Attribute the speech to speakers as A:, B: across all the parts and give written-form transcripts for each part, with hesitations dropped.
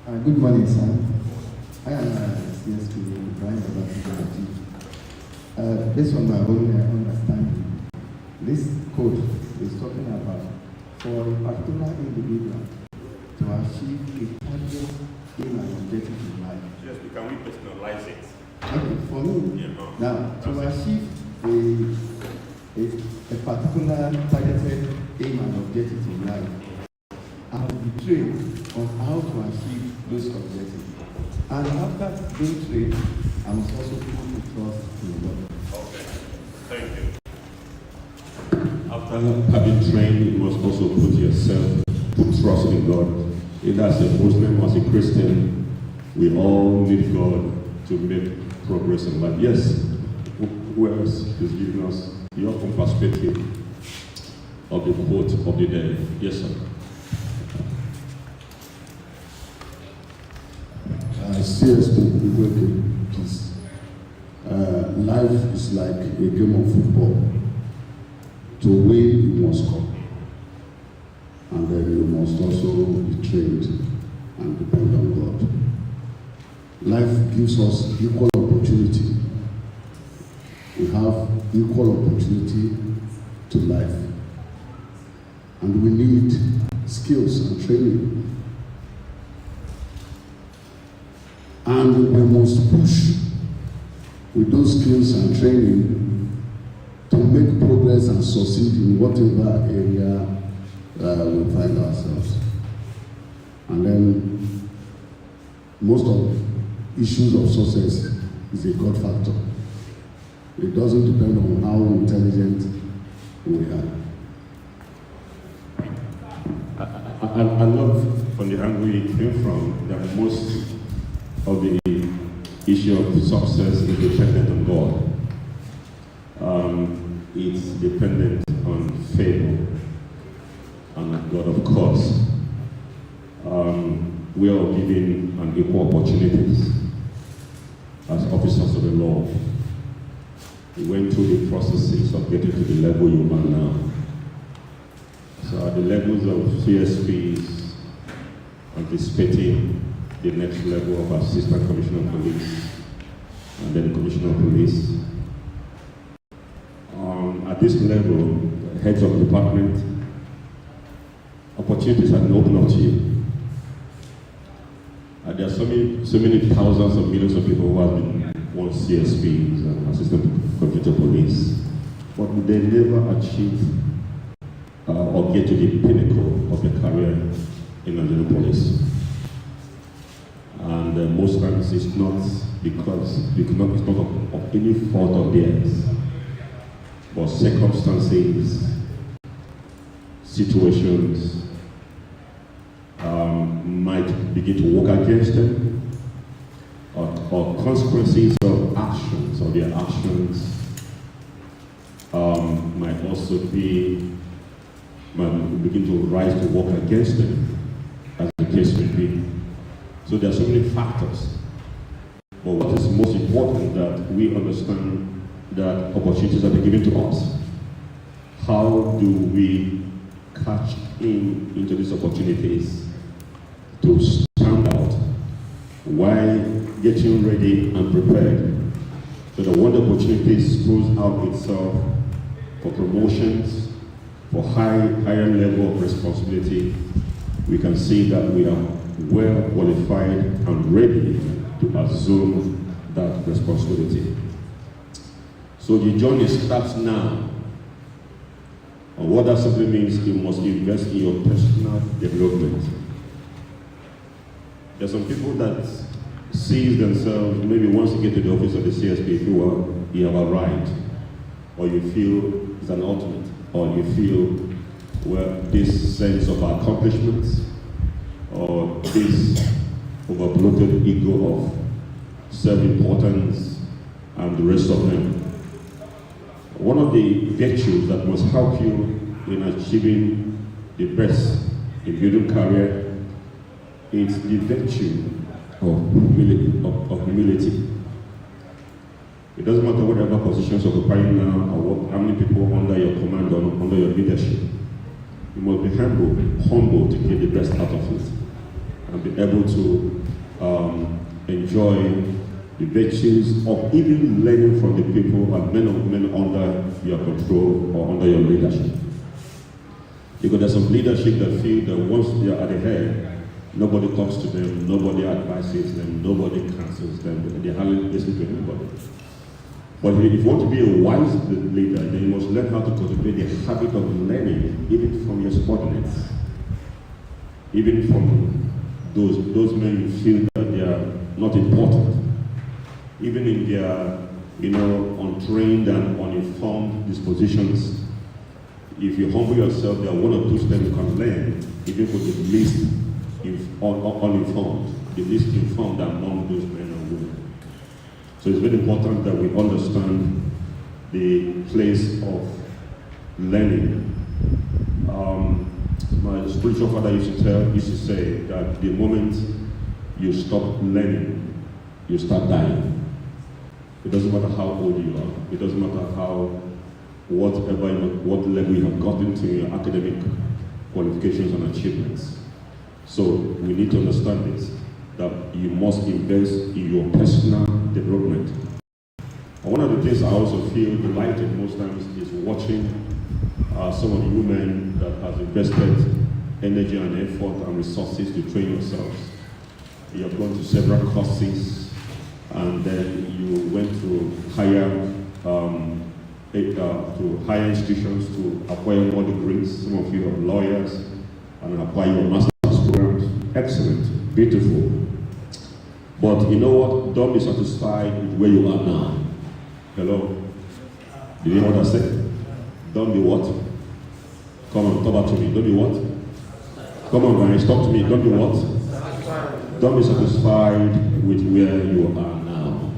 A: Good morning, sir. I am CSP Brian Babati. Based on my own understanding, this code is talking about for a particular individual to achieve a target in an objective in life.
B: Yes, can we personalize it?
A: Okay, for me, now to achieve a particular targeted aim and objective in life, I will be trained on how to achieve those objectives. And after being trained, I must also put the trust in God.
B: Okay, thank you.
C: After having trained, you must also put trust in God. Either as a Muslim or as a Christian, we all need God to make progress in life. Yes, who else is giving us your own perspective of the quote of the day? Yes, sir.
D: CSP, please. Life is like a game of football. To win, you must come. And then you must also be trained and depend on God. Life gives us equal opportunity. We have equal opportunity to life. And we need skills and training. And we must push with those skills and training to make progress and succeed in whatever area we find ourselves. And then most of issues of success is a God factor. It doesn't depend on how intelligent we are.
C: I love from the angle you came from that most of the issue of success is dependent on God. It's dependent on favor and on God, of course. We are given an equal opportunities as officers of the law. We went through the processes of getting to the level you are now. So at the levels of CSPs, anticipating the next level of Assistant Commissioner of Police, and then Commissioner of Police. At this level, heads of department, opportunities are open up to you. There are so many thousands of millions of people who have been once CSPs and Assistant Commissioner of Police, but they never achieve or get to the pinnacle of their career in Nigerian police. And most times it's not because it's not of any fault of theirs, but circumstances, situations might begin to work against them, or consequences of actions, or their actions might also begin to rise to work against them, as the case may be. So there are so many factors. But what is most important that we understand that opportunities are given to us. How do we catch into these opportunities to stand out while getting ready and prepared so that when the opportunities throws out itself for promotions, for higher level of responsibility, we can see that we are well qualified and ready to assume that responsibility. So the journey starts now. And what that simply means, you must invest in your personal development. There are some people that see themselves, maybe once you get to the office of the CSP, you feel, well, you have arrived, or you feel it's an ultimate, or you feel, well, this sense of accomplishments, or this overbloated ego of self-importance and the rest of them. One of the virtues that must help you in achieving the best in building career is the virtue of humility. It doesn't matter whatever positions you're occupying now or how many people under your command or under your leadership. You must be humble to get the best out of it. and be able to enjoy the virtues of even learning from the people and men of men under your control or under your leadership. Because there's some leadership that feel that once they are at the head, nobody talks to them, nobody advises them, nobody counsels them, they hardly listen to anybody. But if you want to be a wise leader, then you must learn how to cultivate the habit of learning, even from your subordinates, even from those men you feel that they are not important, even in their, untrained and uninformed dispositions. If you humble yourself, there are one or two steps you can learn, even for the least uninformed, the least informed among those men and women. So it's very important that we understand the place of learning. My spiritual father used to say that the moment you stop learning, you start dying. It doesn't matter how old you are. It doesn't matter what level you have gotten to your academic qualifications and achievements. So we need to understand this, that you must invest in your personal development. And one of the things I also feel delighted most times is watching some of the women that have invested energy and effort and resources to train yourselves. You have gone to several courses, and then you went to higher institutions to acquire more degrees. Some of you are lawyers and acquire your master's programs. Excellent, beautiful. But you know what? Don't be satisfied with where you are now. Hello? Did you hear what I said? Don't be what? Come on, talk back to me. Don't be what? Come on, guys, talk to me. Don't be what? Don't be satisfied with where you are now.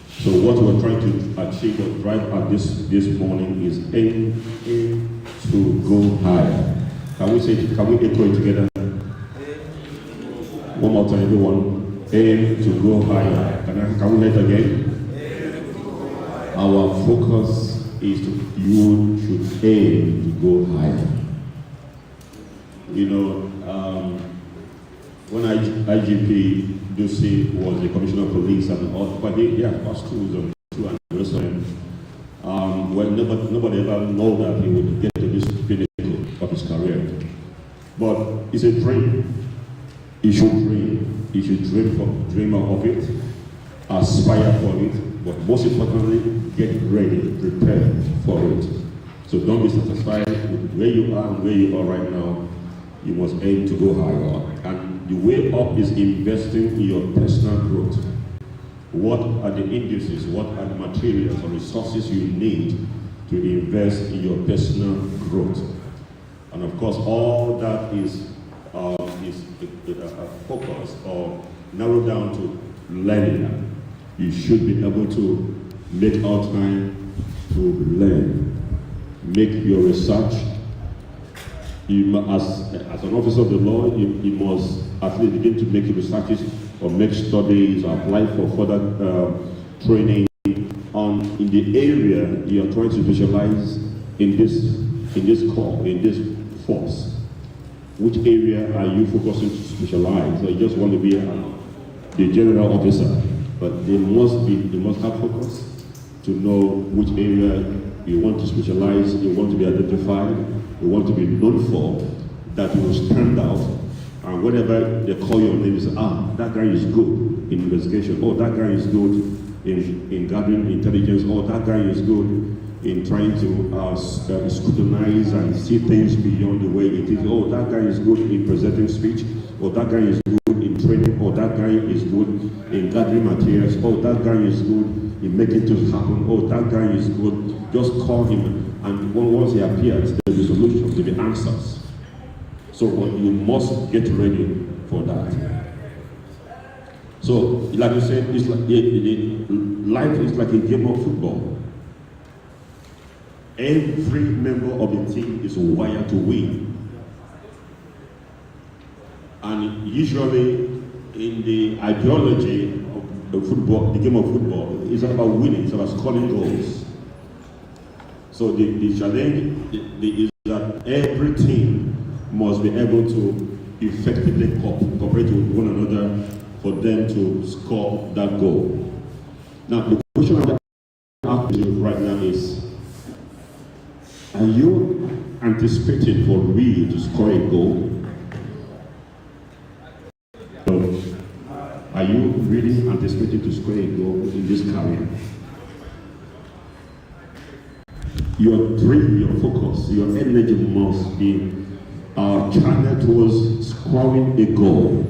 C: So what we're trying to achieve or drive at this morning is aim to go higher. Can we echo it together? One more time, everyone. Aim to go higher. Can we let it again? Our focus is you should aim to go higher. When IGP Ducey was the Commissioner of Police and all, but he passed schools and the rest of them. Nobody ever know that he would get to this pinnacle of his career. But it's a dream. He should dream. He should dream of it, aspire for it, but most importantly, get ready, prepare for it. So don't be satisfied with where you are and where you are right now. You must aim to go higher. And the way up is investing in your personal growth. What are the indices, what are the materials or resources you need to invest in your personal growth? And of course, all that is focus or narrowed down to learning. You should be able to make out time to learn. Make your research. As an officer of the law, you must at least begin to make researches or make studies or apply for further training in the area you are trying to specialize in this core, in this force. Which area are you focusing to specialize? So you just want to be the general officer, but they must have focus to know which area you want to specialize, you want to be identified, you want to be known for, that you will stand out, and whenever they call your name, you say, that guy is good in investigation, that guy is good in gathering intelligence, that guy is good in trying to scrutinize and see things beyond the way it is, that guy is good in presenting speech, that guy is good in training, that guy is good in gathering materials, that guy is good in making things happen, that guy is good. Just call him, and once he appears, there will be solutions, there will be answers. So you must get ready for that. So, like you said, it's like life is like a game of football. Every member of the team is wired to win. And usually, in the ideology of the football, the game of football, it's about winning, it's about scoring goals. So the challenge is that every team must be able to effectively cooperate with one another for them to score that goal. Now, the question I'm asking you right now is, are you anticipating for real to score a goal? Are you really anticipating to score a goal in this career? Your dream, your focus, your energy must be channeled towards scoring a goal.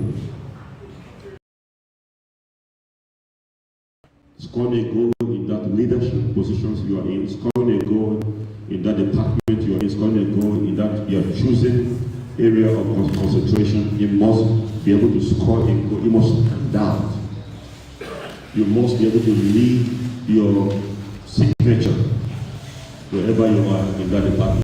C: Scoring a goal in that leadership positions you are in, scoring a goal in that department you are in, scoring a goal in that your choosing area of concentration. You must be able to score a goal. You must stand out. You must be able to leave your signature wherever you are in that department.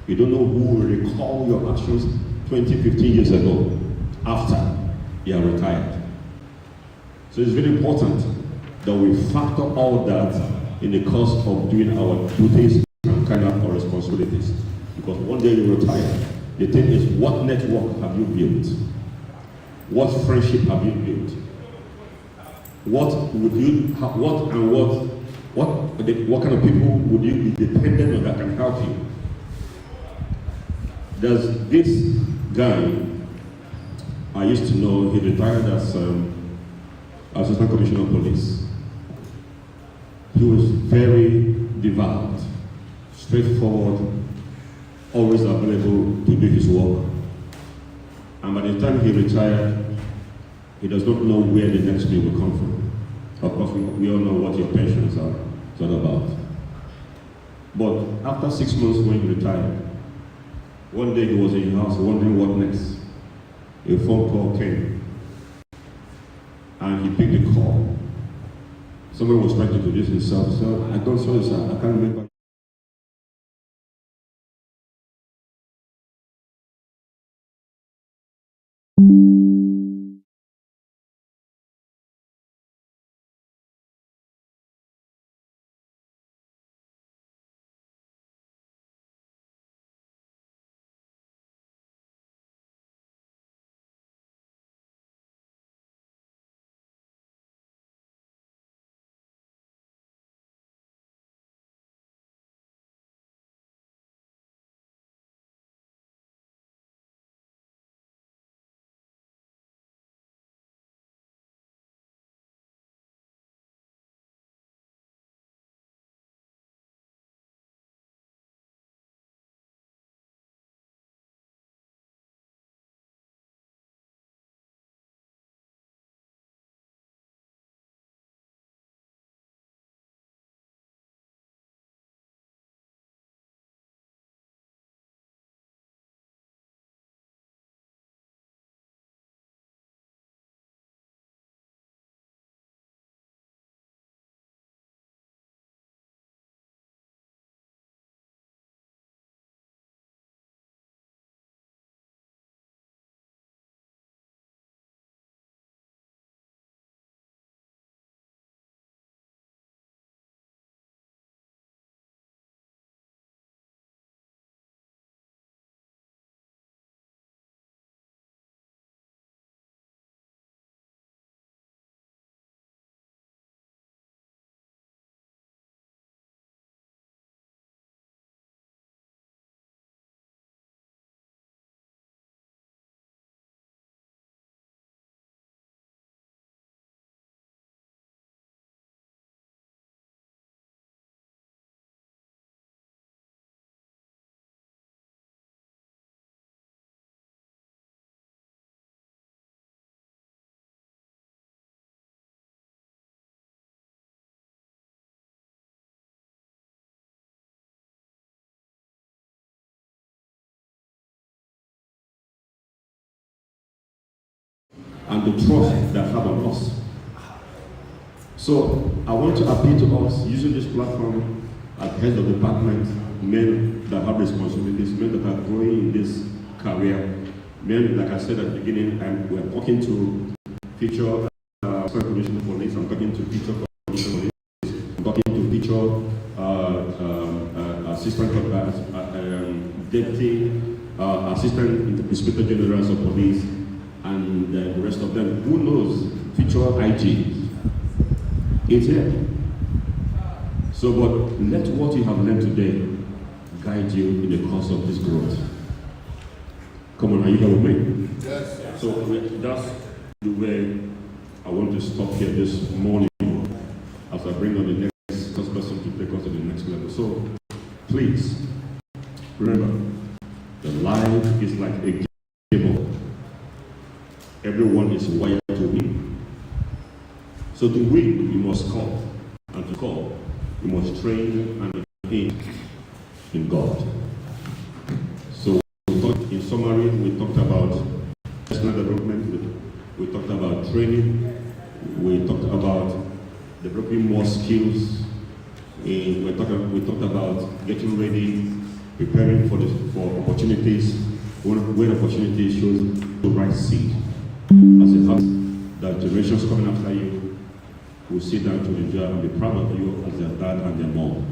C: You don't know who will recall your actions 20, 15 years ago after you are retired. So it's very important that we factor all that in the course of doing our duties and kind of our responsibilities. Because one day you retire, the thing is, what network have you built? What friendship have you built? What would you have, what kind of people would you be dependent on that can help you? There's this guy I used to know. He retired as Assistant Commissioner of Police. He was very devout, straightforward, always available to do his work. And by the time he retired, he does not know where the next meal will come from. Of course, we all know what your pensions are all about. But after 6 months when he retired, one day he was in his house wondering what next. A phone call came, and he picked the call. Someone was trying to introduce himself. He said, I don't know, sir, I can't remember. and the trust they have on us. So I want to appeal to us using this platform as heads of department, men that have responsibilities, men that are growing in this career, men, like I said at the beginning, we're talking to future commissioner for police, I'm talking to future commissioner for police, I'm talking to future assistant deputy assistant inspector generals of police, and the rest of them. Who knows? Future IG. It's here. So, but let what you have learned today guide you in the course of this growth. Come on, are you here with me?
B: Yes.
C: So that's the way I want to stop here this morning as I bring on the next person to take us to the next level. So please remember, the life is like a game. Everyone is wired to win. So to win, you must call, and to call, you must train and aim in God. So in summary, we talked about personal development, we talked about training, we talked about developing more skills, we talked about getting ready, preparing for opportunities, when opportunity shows the right seed. As a fact that generations coming after you will sit down to enjoy and be proud of you as their dad and their mom.